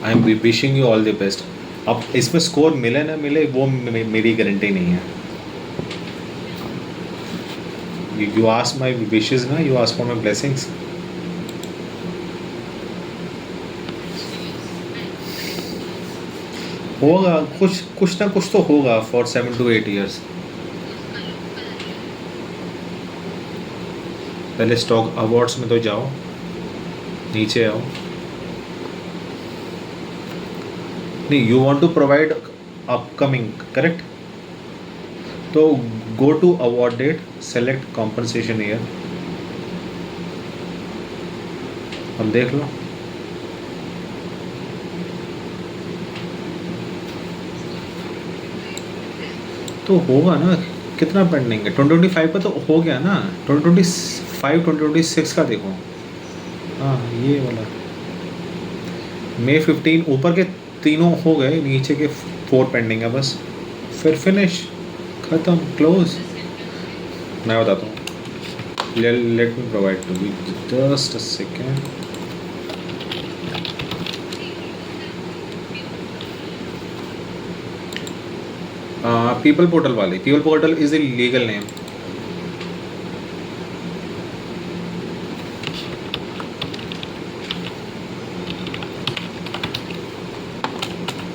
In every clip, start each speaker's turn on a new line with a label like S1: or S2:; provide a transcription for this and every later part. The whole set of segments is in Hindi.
S1: I am wishing you all the best. अब इसमें स्कोर मिले ना मिले वो मेरी गारंटी नहीं है. यू आस्क माई विशेज़ ना, you ask for my blessings. होगा कुछ कुछ ना कुछ तो होगा फॉर 7 to 8 years. पहले स्टॉक अवार्ड्स में तो जाओ, नीचे आओ. नहीं, you want to provide upcoming, correct. तो go to award date, select compensation year, अब देख लो. तो होगा ना. कितना पेंडिंग है? 2025 का तो हो गया ना. 2025 2026 का देखो. हाँ, ये वाला May 15 ऊपर के तीनों हो गए, नीचे के 4 पेंडिंग है बस. फिर फिनिश, ख़त्म, क्लोज. मैं बताता हूँ. Let me provide to you just a second. People portal वाले. People portal is a legal name.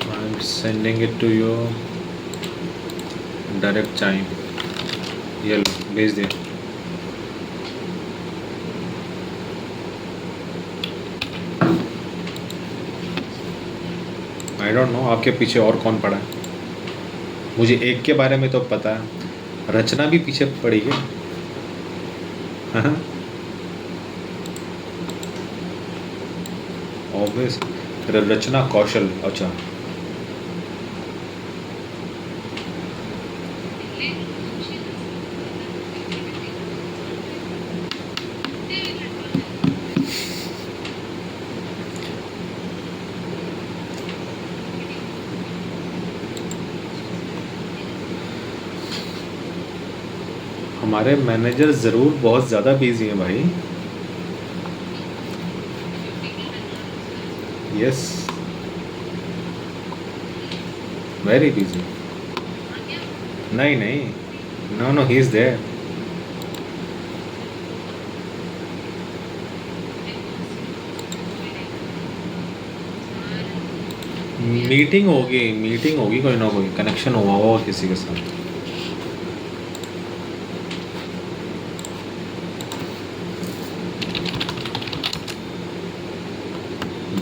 S1: I am sending it to you direct time. ये लो, भेज दिया. आई डोंट नो आपके पीछे और कौन पड़ा है. मुझे एक के बारे में तो पता है, रचना भी पीछे पड़ी है. हाँ, ऑब्वियस. रचना कौशल. अच्छा, हमारे मैनेजर ज़रूर बहुत ज़्यादा बिजी हैं भाई. Yes, very busy. नहीं नहीं, no no, he is there. Meeting होगी कोई ना कोई, कनेक्शन हुआ होगा किसी के साथ.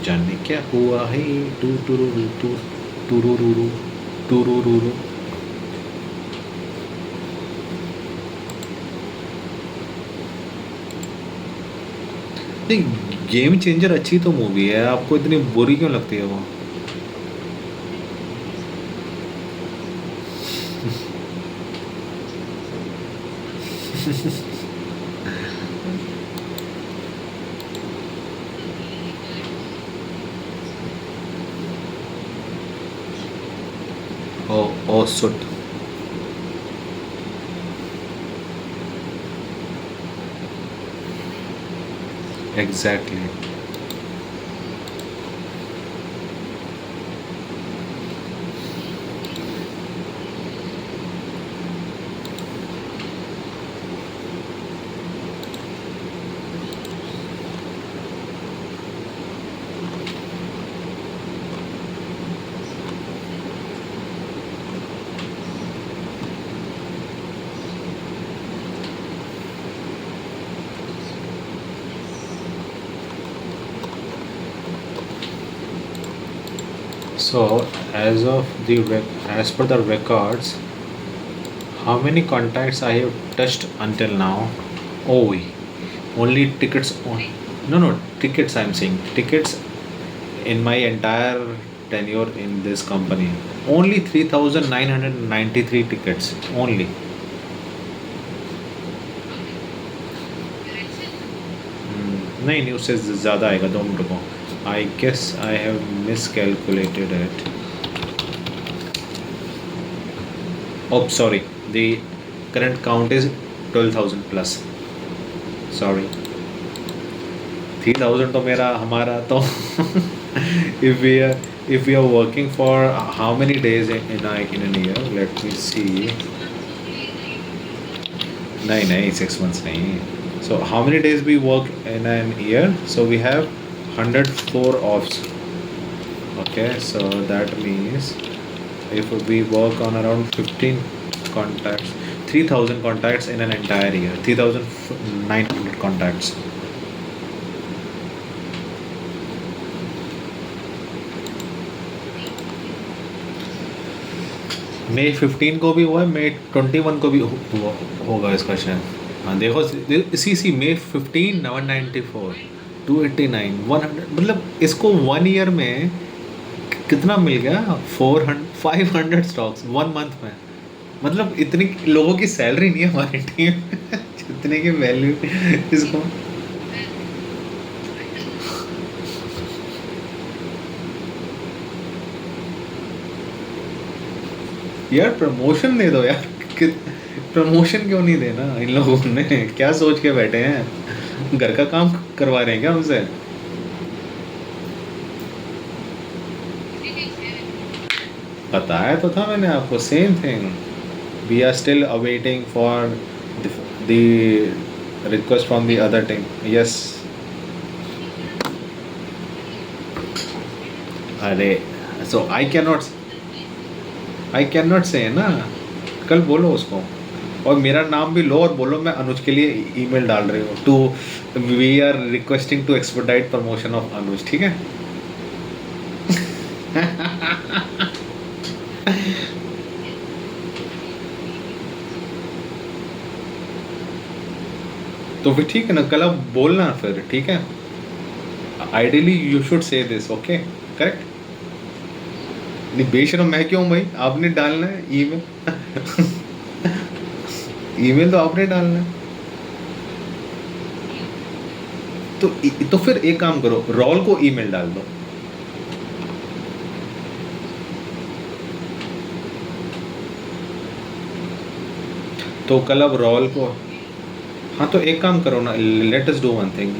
S1: जाने क्या हुआ है. टू टूरू टू टूरू टूरू. नहीं, गेम चेंजर अच्छी तो मूवी है, आपको इतनी बुरी क्यों लगती है वो? ओ ओ सुट. Exactly. So, as per the records, how many contacts I have touched until now? Oh, only tickets. No, tickets. I'm saying tickets in my entire tenure in this company. Only 3,993 tickets. Only. नहीं, उससे ज़्यादा आएगा. 2 मिनट को. I guess I have miscalculated it. Oh, sorry. The current count is 12,000 plus. Sorry. 3,000 तो हमारा तो if we are if we are working for how many days in an year? Let me see. नहीं नहीं 6 months नहीं. So how many days we work in an year? So we have 104 offs. Okay, so that means if we work on around 15 contacts, 3,000 contacts in an entire year, 3,900 contacts. मई 15 को भी हुआ है, मई 21 को भी होगा इसका शायद. हाँ देखो, सी मई 15 194 289 100, मतलब इसको 1 ईयर में कितना मिल गया? 500 स्टॉक्स 1 मंथ में. मतलब इतनी लोगों की सैलरी नहीं है हमारी टीम जितने की वैल्यू इसको. यार प्रमोशन दे दो यार. प्रमोशन क्यों नहीं देना इन लोगों ने? क्या सोच के बैठे हैं? घर का काम करवा रहे हैं क्या हमसे? बताया तो था मैंने आपको, same thing. We are still awaiting for the request from the other team. Yes. अरे सो आई कैन नॉट से ना. कल बोलो उसको, और मेरा नाम भी लो और बोलो मैं अनुज के लिए ईमेल डाल रही हूँ to we are requesting to expedite promotion of Anuj. ठीक है. तो फिर ठीक है ना, कल आप बोलना फिर. ठीक है. Ideally you should say this. Okay correct. नहीं बेशरम मैं क्यों भाई? आपने डालना है ईमेल. ईमेल तो आपने डालना है. तो फिर एक काम करो, रॉल को ईमेल डाल दो. तो कल अब रॉल को. हाँ तो एक काम करो ना, let us do one thing.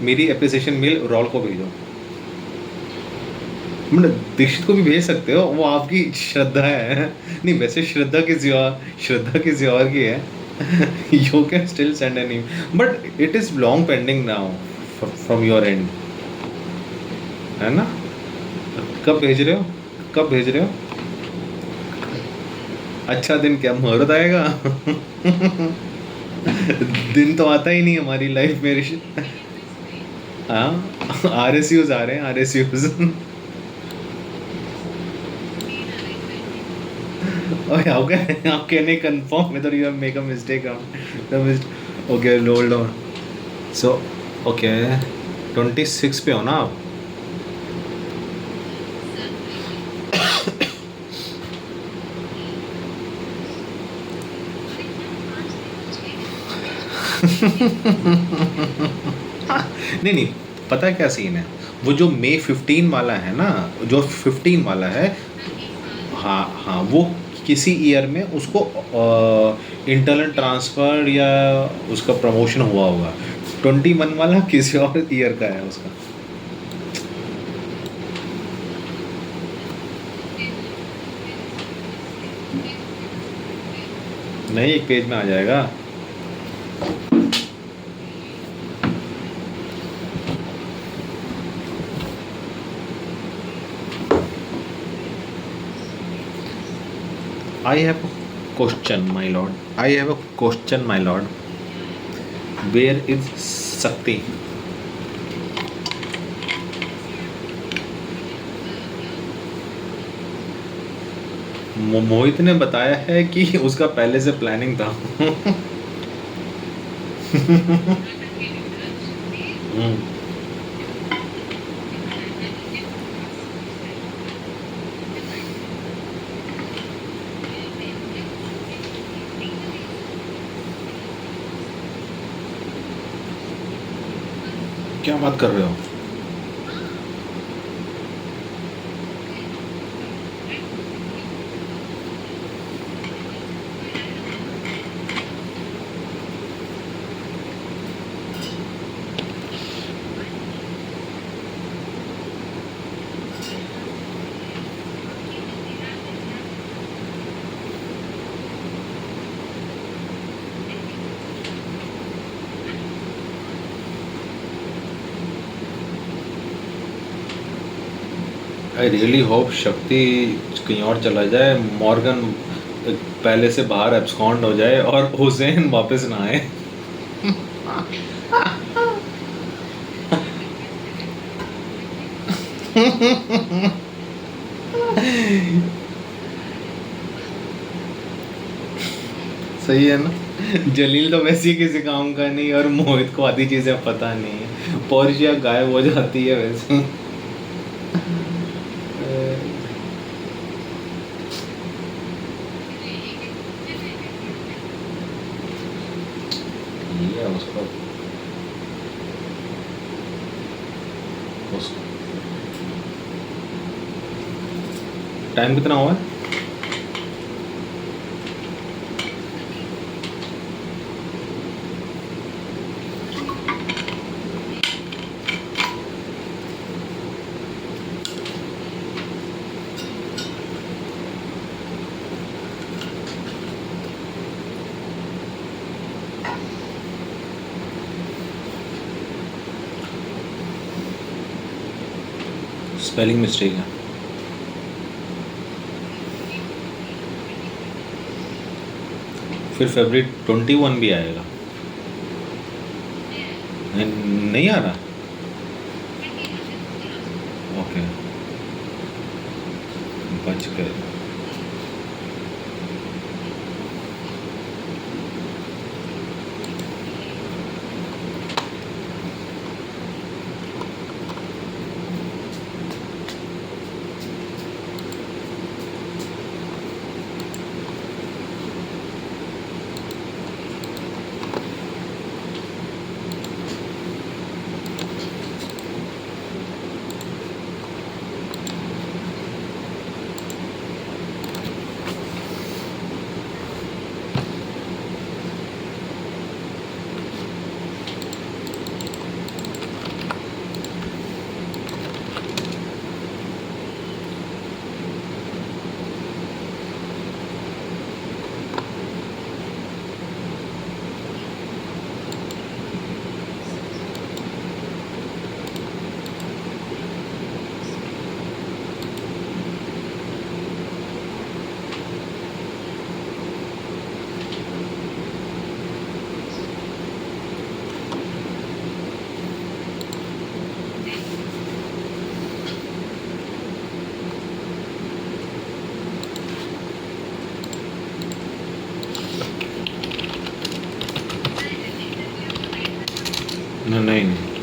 S1: मेरी एप्रिसिएशन मेल रॉल को भेजो. मतलब दीक्षित को भी भेज सकते हो, वो आपकी श्रद्धा है. नहीं वैसे श्रद्धा किसी और की है. You can still send an email but it is long pending now from your and. है ना? कब भेज रहे हो? कब भेज रहे हो? अच्छा दिन क्या मुहूर्त आएगा? दिन तो आता ही नहीं हमारी लाइफ में. हाँ RSUs आ रहे हैं, RSUs. Oh, how can I confirm whether you have make a mistake? Okay, hold on. So, okay, 26 पे हो ना आप? नहीं नहीं, पता है क्या सीन है? वो जो मई 15 वाला है ना, जो 15 वाला है, हाँ हाँ, वो किसी ईयर में उसको इंटरनल ट्रांसफ़र या उसका प्रमोशन हुआ होगा. 21 वाला किसी और ईयर का है उसका. नहीं एक पेज में आ जाएगा. I have a question, my lord. I have a question, my lord. Where is Sakti? मोहित ने बताया है कि उसका पहले से प्लानिंग था. क्या बात कर रहे हो? आई रियली होप शक्ति कहीं और चला जाए, मॉर्गन पहले से बाहर एब्सकॉन्ड हो जाए और हुसैन वापस ना आए। सही है ना। जलील तो वैसे ही किसी काम का नहीं, और मोहित को आधी चीजें पता नहीं है, पोर्शिया गायब हो जाती है वैसे। ये है उसका उस टाइम कितना हुआ है? स्पेलिंग मिस्टेक है। फिर फरवरी 21 भी आएगा। नहीं आ रहा। ओके, बच गए। नहीं नहीं।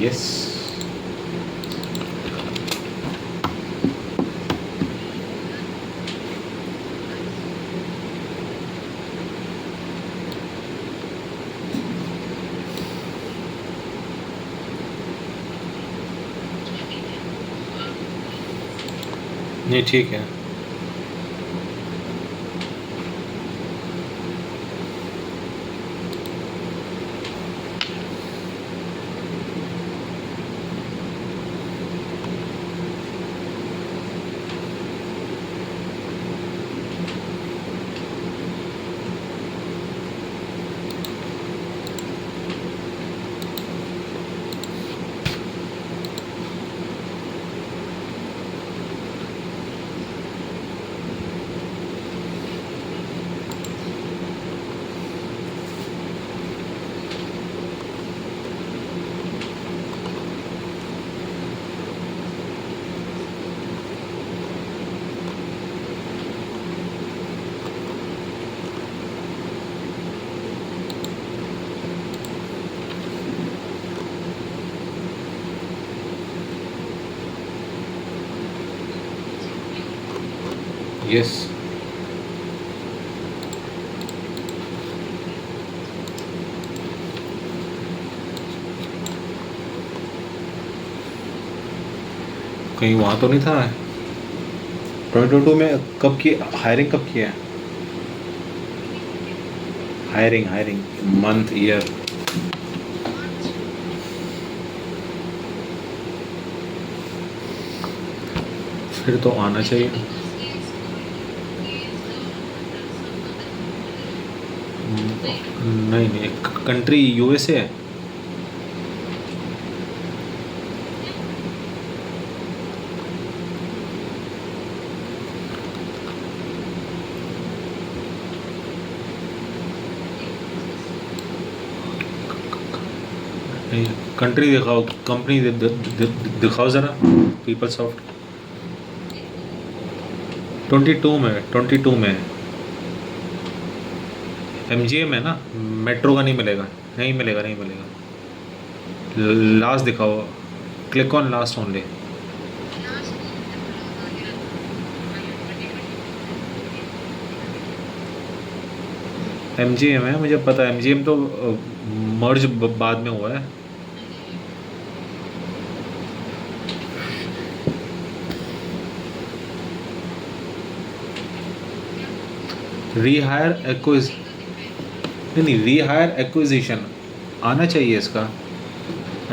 S1: यस। नहीं ठीक है। यस। कहीं वहाँ तो नहीं था 2022 में? कब की हायरिंग, कब की है हायरिंग? Hiring month, year? फिर तो आना चाहिए। नहीं नहीं, कंट्री यूएसए है। नहीं, कंट्री दिखाओ, कंपनी दिखाओ ज़रा। पीपल सॉफ्ट 22 में, 22 में एमजीएम है ना, मेट्रो का नहीं मिलेगा, नहीं मिलेगा, नहीं मिलेगा। लास्ट दिखाओ, click on last only. MGM है, मुझे पता है, एमजीएम तो मर्ज बाद में हुआ है। रीहायर एक्विज नहीं नहीं, रीहायर एक्विजिशन आना चाहिए इसका,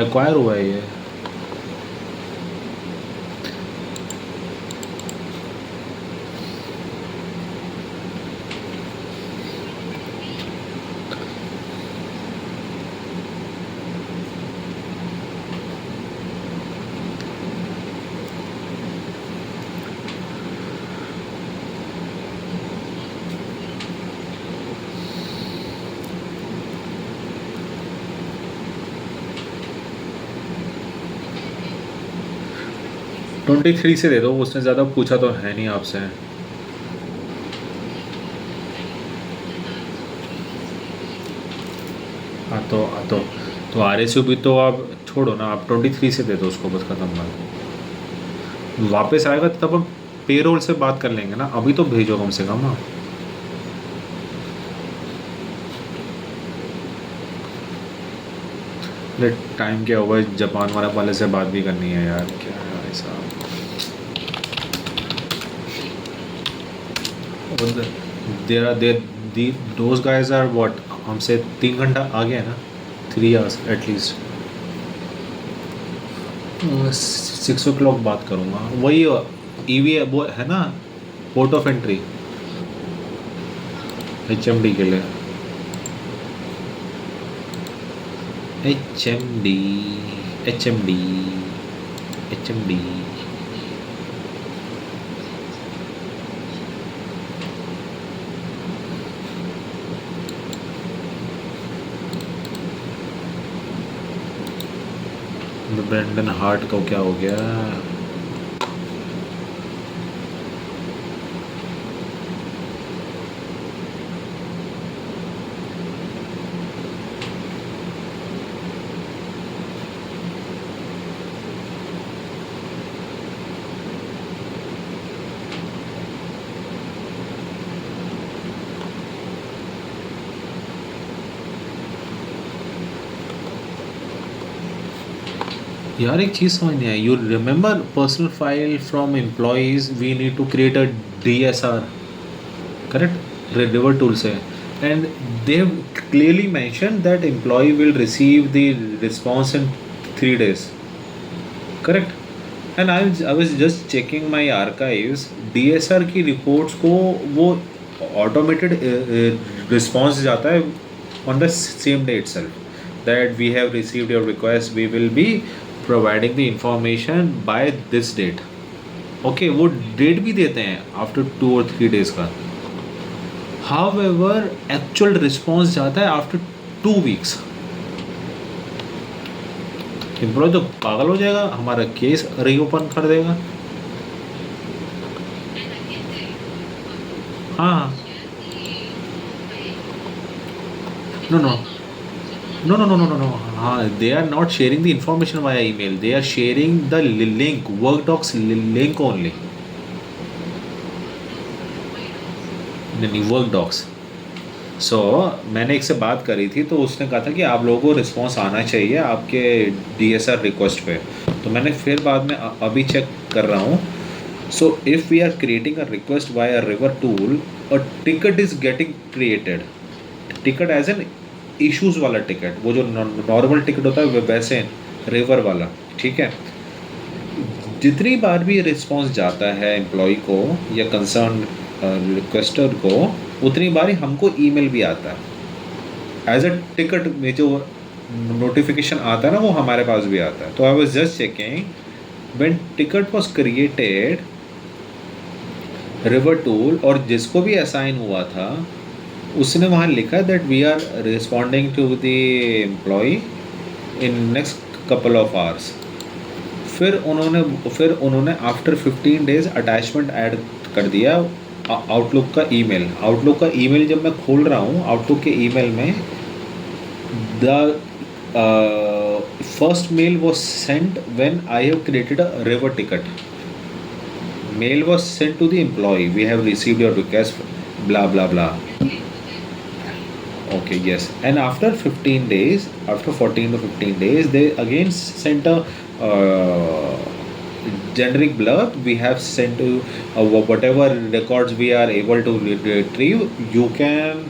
S1: एक्वायर हुआ है ये। ट्वेंटी थ्री से दे दो, उसने ज़्यादा पूछा तो है नहीं आपसे। हाँ तो आर एस यू भी तो आप छोड़ो ना, आप 23 से दे दो उसको, बस ख़त्म बात। वापस आएगा तब हम पेरोल से बात कर लेंगे ना, अभी तो भेजो कम से कम। हाँ टाइम क्या होगा, जापान वाले से बात भी करनी है यार, क्या है ऐसा। There are those guys are what, हमसे 3 घंटा आगे है ना, 3 hours एटलीस्ट। 6 o'clock बात करूँगा, वही ईवी वो है ना, पोर्ट ऑफ एंट्री एचएमडी के लिए। HMD HMD HMD Brendan Hart को क्या हो गया? यार एक चीज़ समझ नहीं आई, you remember personal file from employees, we need to create a DSR, correct, river tool से, and they have clearly mention that employee will receive the response in 3 days, correct. And I was just checking my archives, DSR की रिपोर्ट्स को वो ऑटोमेटेड रिस्पॉन्स जाता है on the same day itself, that we have received your request, we will be providing the information by this date। Okay वो डेट भी देते हैं आफ्टर 2 or 3 days का। हाउएवर एक्चुअल रिस्पॉन्स जाता है आफ्टर 2 weeks। एम्प्लॉय तो पागल हो जाएगा, हमारा केस रीओपन कर देगा। हाँ no no no no no no no no they are not sharing the information via email, they are sharing the link, workdocs link only। नहीं workdocs। सो मैंने एक से बात करी थी तो उसने कहा था कि आप लोगों को रिस्पॉन्स आना चाहिए आपके DSR रिक्वेस्ट पे, तो मैंने फिर बाद में अभी चेक कर रहा हूँ। So if we are creating a request via river tool, a ticket is getting created, ticket as an issues वाला टिकट, वो जो नॉर्मल टिकट होता है वैसे रिवर वाला, ठीक है। जितनी बार भी रिस्पॉन्स जाता है एम्प्लॉय को या कंसर्न रिक्वेस्टर को, उतनी बार ही हमको ईमेल भी आता है एज अ टिकट में। जो नोटिफिकेशन आता है ना वो हमारे पास भी आता है। तो I was just checking when ticket was created river tool, और जिसको भी असाइन हुआ था उसने वहाँ लिखा that we are responding to the employee in next couple of hours. फिर उन्होंने आफ्टर 15 डेज अटैचमेंट ऐड कर दिया आउटलुक का ईमेल। आउटलुक का ईमेल जब मैं खोल रहा हूँ, आउटलुक के ईमेल में the first mail was sent when I have created a river ticket. Mail was sent to the employee, we have received your request, blah blah blah. Okay, yes. And after 15 days, after 14 to 15 days, they again sent a generic blurb. We have sent to whatever records we are able to retrieve. You can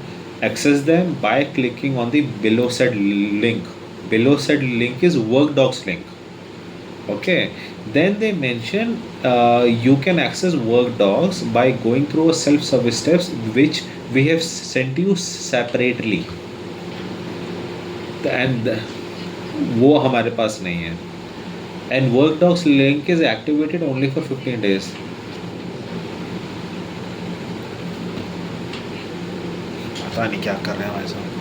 S1: access them by clicking on the below said link. Below said link is workdocs link. Okay, then they mention you can access workdocs by going through a self-service steps which we have sent you separately, and वो हमारे पास नहीं है। And workdocs link is activated only for 15 days. पता नहीं क्या कर रहे हैं भाई साहब।